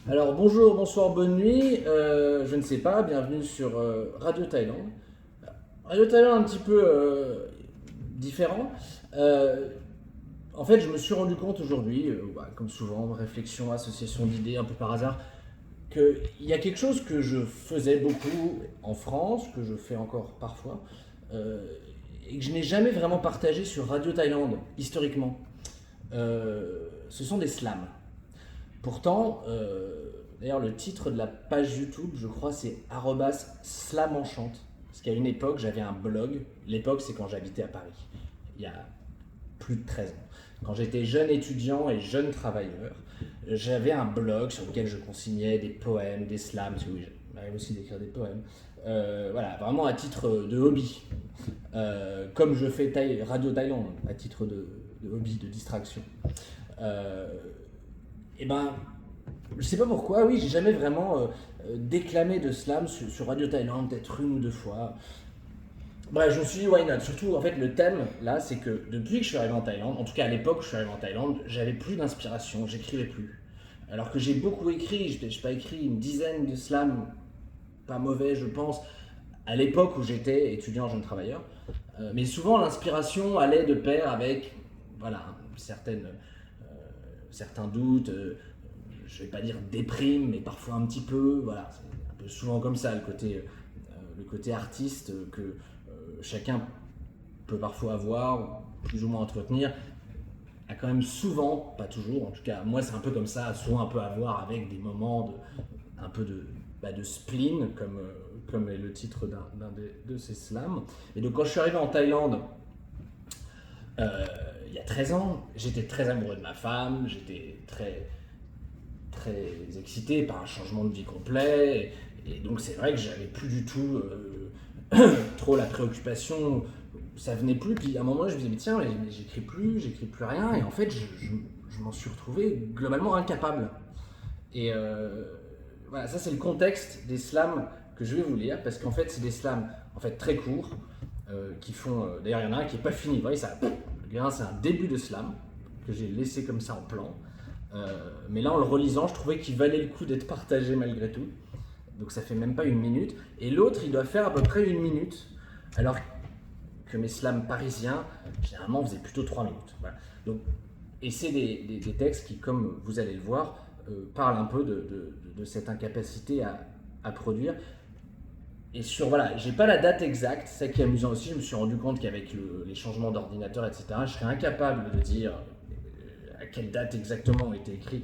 Alors bonjour, bonsoir, bonne nuit. Je ne sais pas, bienvenue sur Radio Thaïlande. Radio Thaïlande un petit peu différent. Euh, En fait, je me suis rendu compte aujourd'hui, comme souvent, réflexion, association d'idées, un peu par hasard, qu'il y a quelque chose que je faisais beaucoup en France, que je fais encore parfois, euh, et que je n'ai jamais vraiment partagé sur Radio Thaïlande, historiquement. Ce sont des slams. Pourtant, d'ailleurs, le titre de la page YouTube, je crois, c'est @slamenchante. Parce qu'à une époque, j'avais un blog. L'époque, c'est quand j'habitais à Paris, il y a plus de 13 ans. Quand j'étais jeune étudiant et jeune travailleur, j'avais un blog sur lequel je consignais des poèmes, des slams. Oui, j'arrive aussi d'écrire des poèmes. Voilà, vraiment à titre de hobby. Comme je fais Radio Thaïlande, à titre de hobby, de distraction. Euh, et ben, je sais pas pourquoi, oui, j'ai jamais vraiment déclamé de slam sur Radio Thaïlande, peut-être une ou deux fois. Bref, je me suis dit why not. Surtout, en fait, le thème là, c'est que depuis que je suis arrivé en Thaïlande, en tout cas à l'époque où je suis arrivé en Thaïlande, j'avais plus d'inspiration, j'écrivais plus. Alors que j'ai beaucoup écrit, j'ai pas écrit une dizaine de slams, pas mauvais, je pense, à l'époque où j'étais étudiant jeune travailleur. Mais souvent, l'inspiration allait de pair avec, voilà, certains doutes, je vais pas dire déprime, mais parfois un petit peu, voilà, c'est un peu souvent comme ça le côté artiste que chacun peut parfois avoir, plus ou moins entretenir, a quand même souvent, pas toujours, en tout cas moi c'est un peu comme ça, souvent un peu à voir avec des moments un peu de spleen, comme est le titre de ces slams. Et donc quand je suis arrivé en Thaïlande, il y a 13 ans, j'étais très amoureux de ma femme, j'étais très excité par un changement de vie complet. Et donc c'est vrai que j'avais plus du tout trop la préoccupation, ça venait plus. Puis à un moment je me disais mais tiens, mais j'écris plus rien. Et en fait je m'en suis retrouvé globalement incapable. Et voilà, ça c'est le contexte des slams que je vais vous lire parce qu'en fait c'est des slams en fait très courts qui font. D'ailleurs il y en a un qui est pas fini. Vous voyez ça, c'est un début de slam que j'ai laissé comme ça en plan. Mais là, en le relisant, je trouvais qu'il valait le coup d'être partagé malgré tout. Donc ça fait même pas une minute. Et l'autre, il doit faire à peu près une minute. Alors que mes slams parisiens, généralement, faisaient plutôt 3 minutes. Voilà. Donc, et c'est des textes qui, comme vous allez le voir, parlent un peu de cette incapacité à produire. Et voilà, j'ai pas la date exacte, c'est ça qui est amusant aussi, je me suis rendu compte qu'avec les changements d'ordinateur, etc., je serais incapable de dire à quelle date exactement ont été écrits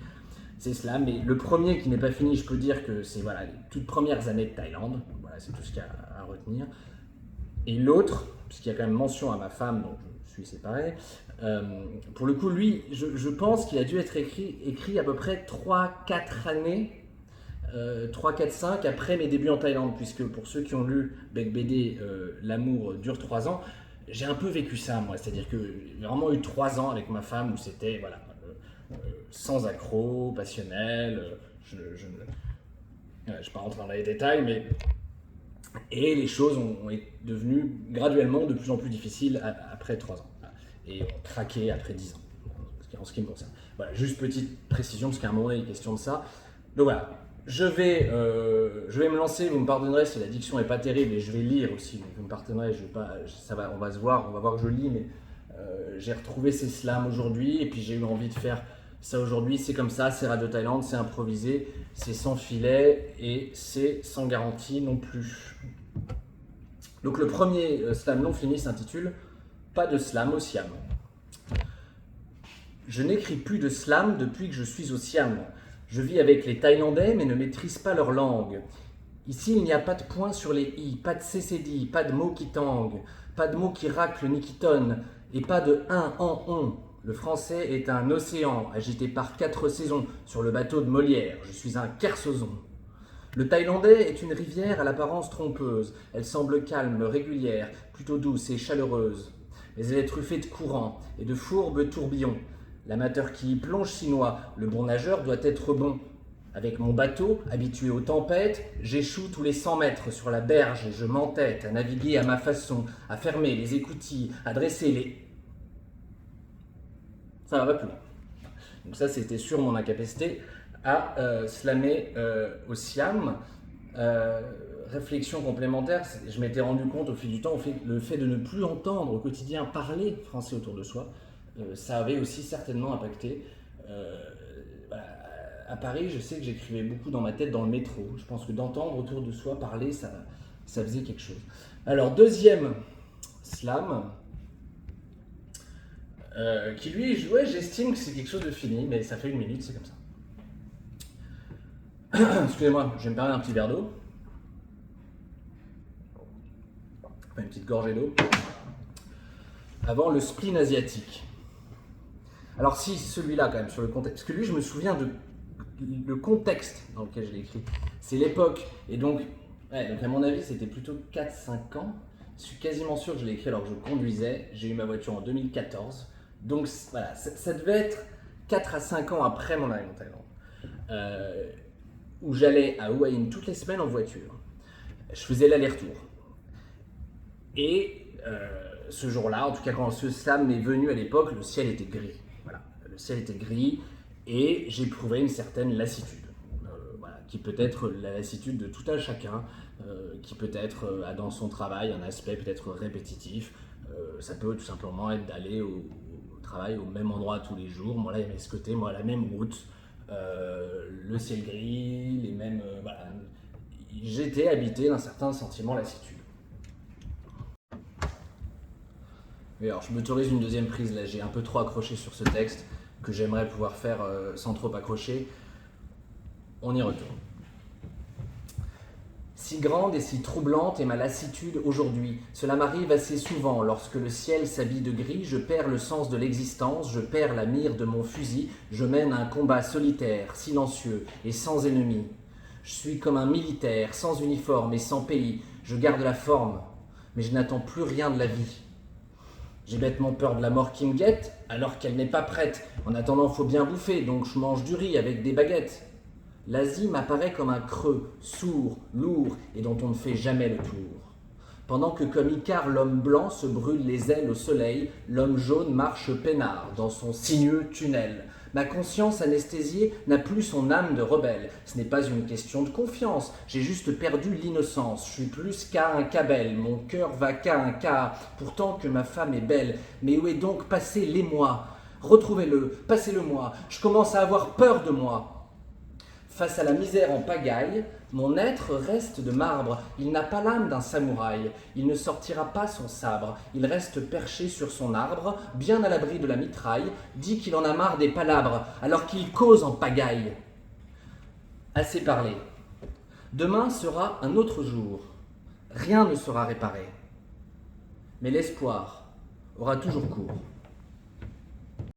ces slams. Mais le premier qui n'est pas fini, je peux dire que c'est voilà, les toutes premières années de Thaïlande, voilà, c'est tout ce qu'il y a à retenir. Et l'autre, puisqu'il y a quand même mention à ma femme, dont je suis séparé, pour le coup, lui, je pense qu'il a dû être écrit à peu près 3 4 années 3, 4, 5 après mes débuts en Thaïlande, puisque pour ceux qui ont lu Bec BD, L'amour dure 3 ans, j'ai un peu vécu ça, moi. C'est-à-dire que j'ai vraiment eu 3 ans avec ma femme où c'était voilà, sans accroc, passionnel. Je ne vais pas rentrer dans les détails, mais. Et les choses ont été devenues graduellement de plus en plus difficiles après 3 ans. Et ont craqué après 10 ans, en ce qui me concerne. Voilà, juste petite précision, parce qu'à un moment, il est question de ça. Donc voilà, je vais me lancer, vous me pardonnerez si la diction n'est pas terrible, et je vais lire aussi, donc vous me pardonnerez, je vais pas, ça va, on va voir que je lis, mais j'ai retrouvé ces slams aujourd'hui, et puis j'ai eu envie de faire ça aujourd'hui, c'est comme ça, c'est Radio Thaïlande, c'est improvisé, c'est sans filet, et c'est sans garantie non plus. Donc le premier slam non fini s'intitule Pas de slam au Siam. Je n'écris plus de slam depuis que je suis au Siam. Je vis avec les Thaïlandais mais ne maîtrise pas leur langue. Ici, il n'y a pas de point sur les i, pas de cécédie, pas de mots qui tanguent, pas de mots qui raclent ni qui tonnent, et pas de un en on. Le français est un océan agité par 4 saisons sur le bateau de Molière. Je suis un kersozon. Le thaïlandais est une rivière à l'apparence trompeuse. Elle semble calme, régulière, plutôt douce et chaleureuse. Mais elle est truffée de courants et de fourbes tourbillons. L'amateur qui y plonge s'y noie. Le bon nageur doit être bon. Avec mon bateau, habitué aux tempêtes, j'échoue tous les 100 mètres sur la berge et je m'entête à naviguer à ma façon, à fermer les écoutilles, à dresser les... Ça va pas plus loin. Donc ça, c'était sur mon incapacité à slammer au Siam. Réflexion complémentaire, je m'étais rendu compte au fil du temps, le fait de ne plus entendre au quotidien parler français autour de soi, ça avait aussi certainement impacté. Voilà, à Paris, je sais que j'écrivais beaucoup dans ma tête dans le métro. Je pense que d'entendre autour de soi parler, ça faisait quelque chose. Alors, deuxième slam, qui lui, ouais, j'estime que c'est quelque chose de fini, mais ça fait 1 minute, c'est comme ça. Excusez-moi, je vais me permettre un petit verre d'eau. Enfin, une petite gorgée d'eau. Avant le spleen asiatique. Alors si, celui-là quand même, sur le contexte, parce que lui, je me souviens de le contexte dans lequel je l'ai écrit. C'est l'époque, et donc à mon avis, c'était plutôt 4-5 ans. Je suis quasiment sûr que je l'ai écrit alors que je conduisais. J'ai eu ma voiture en 2014. Donc voilà, ça devait être 4 à 5 ans après mon arrivée en Thaïlande. Où j'allais à Hue Hin toutes les semaines en voiture. Je faisais l'aller-retour. Et ce jour-là, en tout cas quand ce slam m'est venu à l'époque, le ciel était gris. Voilà, le ciel était gris et j'éprouvais une certaine lassitude. Voilà, qui peut être la lassitude de tout un chacun, qui peut être dans son travail un aspect peut-être répétitif. Ça peut tout simplement être d'aller au travail au même endroit tous les jours. Moi là, il y avait ce côté, moi la même route, le ciel gris, les mêmes. Voilà. J'étais habité d'un certain sentiment de lassitude. Mais alors, je m'autorise une deuxième prise, là j'ai un peu trop accroché sur ce texte que j'aimerais pouvoir faire sans trop accrocher. On y retourne. Si grande et si troublante est ma lassitude aujourd'hui, cela m'arrive assez souvent lorsque le ciel s'habille de gris, je perds le sens de l'existence, je perds la mire de mon fusil, je mène un combat solitaire, silencieux et sans ennemi. Je suis comme un militaire, sans uniforme et sans pays, je garde la forme, mais je n'attends plus rien de la vie. J'ai bêtement peur de la mort qui me guette, alors qu'elle n'est pas prête. En attendant, faut bien bouffer, donc je mange du riz avec des baguettes. L'Asie m'apparaît comme un creux, sourd, lourd, et dont on ne fait jamais le tour. Pendant que comme Icare, l'homme blanc se brûle les ailes au soleil, l'homme jaune marche peinard dans son sinueux tunnel. Ma conscience anesthésiée n'a plus son âme de rebelle. Ce n'est pas une question de confiance, j'ai juste perdu l'innocence. Je suis plus qu'à un cabel, mon cœur va qu'à un quart, pourtant que ma femme est belle. Mais où est donc passé l'émoi ? Retrouvez-le, passez-le-moi, je commence à avoir peur de moi. Face à la misère en pagaille, mon être reste de marbre. Il n'a pas l'âme d'un samouraï. Il ne sortira pas son sabre. Il reste perché sur son arbre, bien à l'abri de la mitraille, dit qu'il en a marre des palabres, alors qu'il cause en pagaille. Assez parlé. Demain sera un autre jour. Rien ne sera réparé. Mais l'espoir aura toujours cours.